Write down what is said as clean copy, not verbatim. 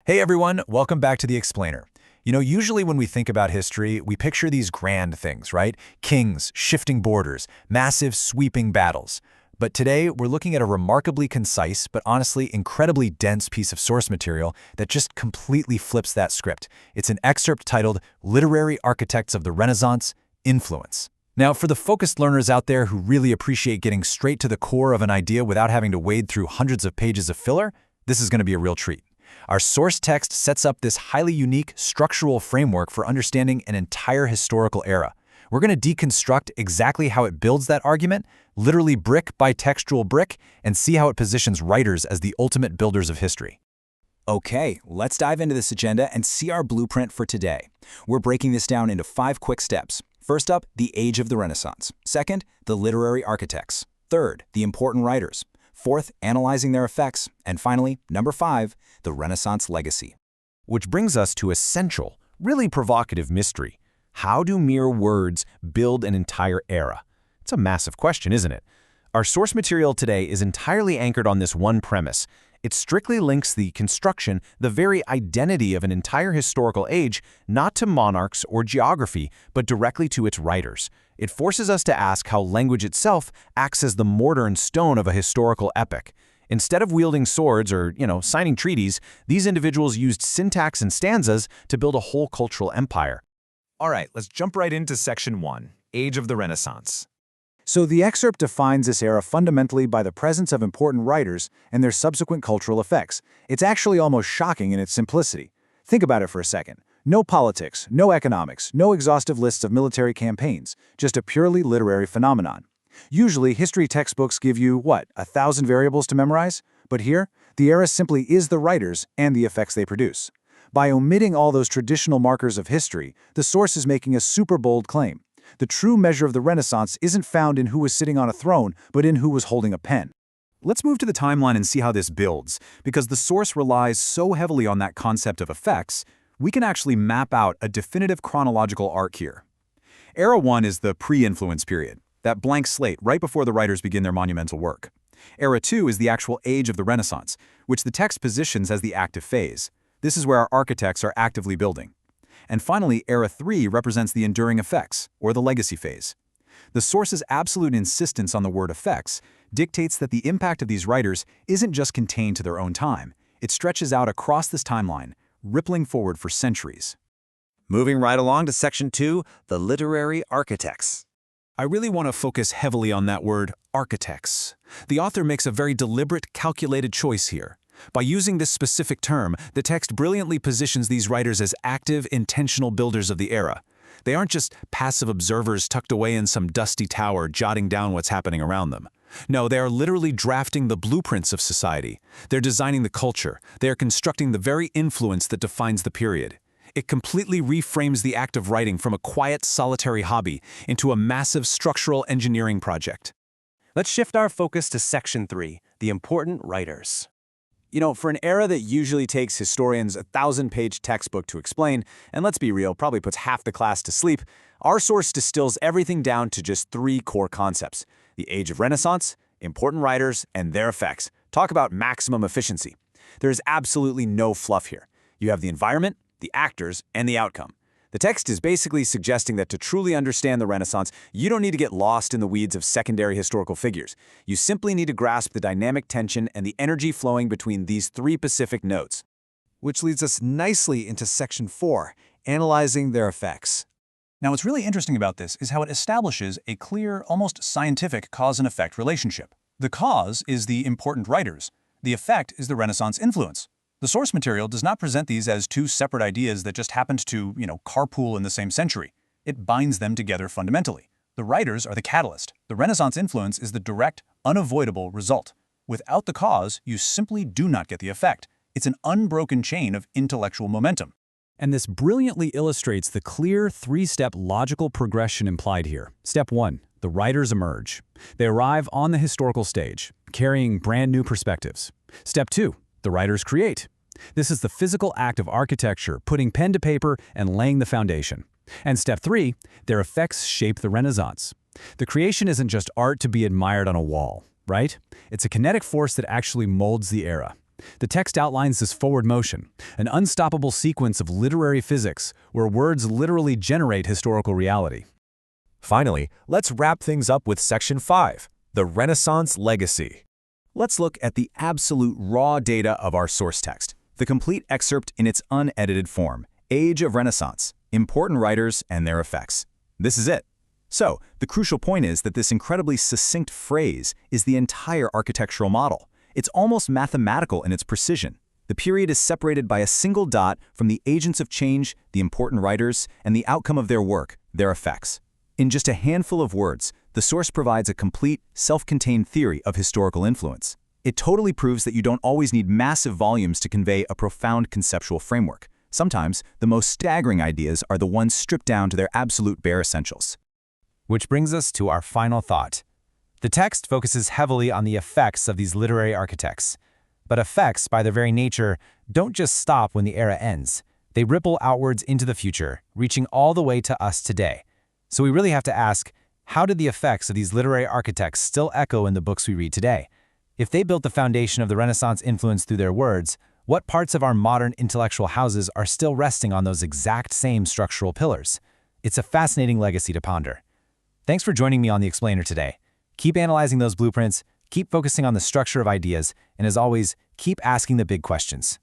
Hey everyone, welcome back to The Explainer. Usually when we think about history, we picture these grand things, right? Kings, shifting borders, massive sweeping battles. But today, we're looking at a remarkably concise, but honestly incredibly dense piece of source material that just completely flips that script. It's an excerpt titled Literary Architects of the Renaissance, Influence. Now, for the focused learners out there who really appreciate getting straight to the core of an idea without having to wade through hundreds of pages of filler, this is going to be a real treat. Our source text sets up this highly unique structural framework for understanding an entire historical era. We're going to deconstruct exactly how it builds that argument, literally brick by textual brick, and see how it positions writers as the ultimate builders of history. Okay, let's dive into this agenda and see our blueprint for today. We're breaking this down into 5 quick steps. First up, the age of the Renaissance. Second, the literary architects. Third, the important writers. Fourth, analyzing their effects. And finally, number 5, the Renaissance legacy. Which brings us to a central, really provocative mystery. How do mere words build an entire era? It's a massive question, isn't it? Our source material today is entirely anchored on this one premise. It strictly links the construction, the very identity of an entire historical age, not to monarchs or geography, but directly to its writers. It forces us to ask how language itself acts as the mortar and stone of a historical epic. Instead of wielding swords or, signing treaties, these individuals used syntax and stanzas to build a whole cultural empire. All right, let's jump right into Section 1, Age of the Renaissance. So the excerpt defines this era fundamentally by the presence of important writers and their subsequent cultural effects. It's actually almost shocking in its simplicity. Think about it for a second. No politics, no economics, no exhaustive lists of military campaigns, just a purely literary phenomenon. Usually, history textbooks give you, 1,000 variables to memorize? But here, the era simply is the writers and the effects they produce. By omitting all those traditional markers of history, the source is making a super bold claim. The true measure of the Renaissance isn't found in who was sitting on a throne, but in who was holding a pen. Let's move to the timeline and see how this builds. Because the source relies so heavily on that concept of effects, we can actually map out a definitive chronological arc here. Era 1 is the pre-influence period, that blank slate right before the writers begin their monumental work. Era 2 is the actual age of the Renaissance, which the text positions as the active phase. This is where our architects are actively building. And finally, Era 3 represents the enduring effects, or the legacy phase. The source's absolute insistence on the word effects dictates that the impact of these writers isn't just contained to their own time. It stretches out across this timeline, rippling forward for centuries. Moving right along to Section 2, the literary architects. I really want to focus heavily on that word, architects. The author makes a very deliberate, calculated choice here. By using this specific term, the text brilliantly positions these writers as active, intentional builders of the era. They aren't just passive observers tucked away in some dusty tower jotting down what's happening around them. No, they are literally drafting the blueprints of society. They're designing the culture. They are constructing the very influence that defines the period. It completely reframes the act of writing from a quiet, solitary hobby into a massive structural engineering project. Let's shift our focus to Section 3, the important writers. For an era that usually takes historians a 1,000-page textbook to explain, and let's be real, probably puts half the class to sleep, our source distills everything down to just 3 core concepts: the age of Renaissance, important writers, and their effects. Talk about maximum efficiency. There is absolutely no fluff here. You have the environment, the actors, and the outcome. The text is basically suggesting that to truly understand the Renaissance, you don't need to get lost in the weeds of secondary historical figures. You simply need to grasp the dynamic tension and the energy flowing between these 3 Pacific notes. Which leads us nicely into Section 4, analyzing their effects. Now, what's really interesting about this is how it establishes a clear, almost scientific cause and effect relationship. The cause is the important writers. The effect is the Renaissance influence. The source material does not present these as 2 separate ideas that just happened to, carpool in the same century. It binds them together fundamentally. The writers are the catalyst. The Renaissance influence is the direct, unavoidable result. Without the cause, you simply do not get the effect. It's an unbroken chain of intellectual momentum. And this brilliantly illustrates the clear 3-step logical progression implied here. Step 1, the writers emerge. They arrive on the historical stage, carrying brand new perspectives. Step 2, the writers create. This is the physical act of architecture, putting pen to paper and laying the foundation. And step 3, their effects shape the Renaissance. The creation isn't just art to be admired on a wall, right? It's a kinetic force that actually molds the era. The text outlines this forward motion, an unstoppable sequence of literary physics where words literally generate historical reality. Finally, let's wrap things up with Section 5, the Renaissance Legacy. Let's look at the absolute raw data of our source text, the complete excerpt in its unedited form, Age of Renaissance, Important Writers and Their Effects. This is it. So, the crucial point is that this incredibly succinct phrase is the entire architectural model. It's almost mathematical in its precision. The period is separated by a single dot from the agents of change, the important writers, and the outcome of their work, their effects. In just a handful of words, the source provides a complete, self-contained theory of historical influence. It totally proves that you don't always need massive volumes to convey a profound conceptual framework. Sometimes, the most staggering ideas are the ones stripped down to their absolute bare essentials. Which brings us to our final thought. The text focuses heavily on the effects of these literary architects. But effects, by their very nature, don't just stop when the era ends. They ripple outwards into the future, reaching all the way to us today. So we really have to ask, how did the effects of these literary architects still echo in the books we read today? If they built the foundation of the Renaissance influence through their words, what parts of our modern intellectual houses are still resting on those exact same structural pillars? It's a fascinating legacy to ponder. Thanks for joining me on The Explainer today. Keep analyzing those blueprints, keep focusing on the structure of ideas, and as always, keep asking the big questions.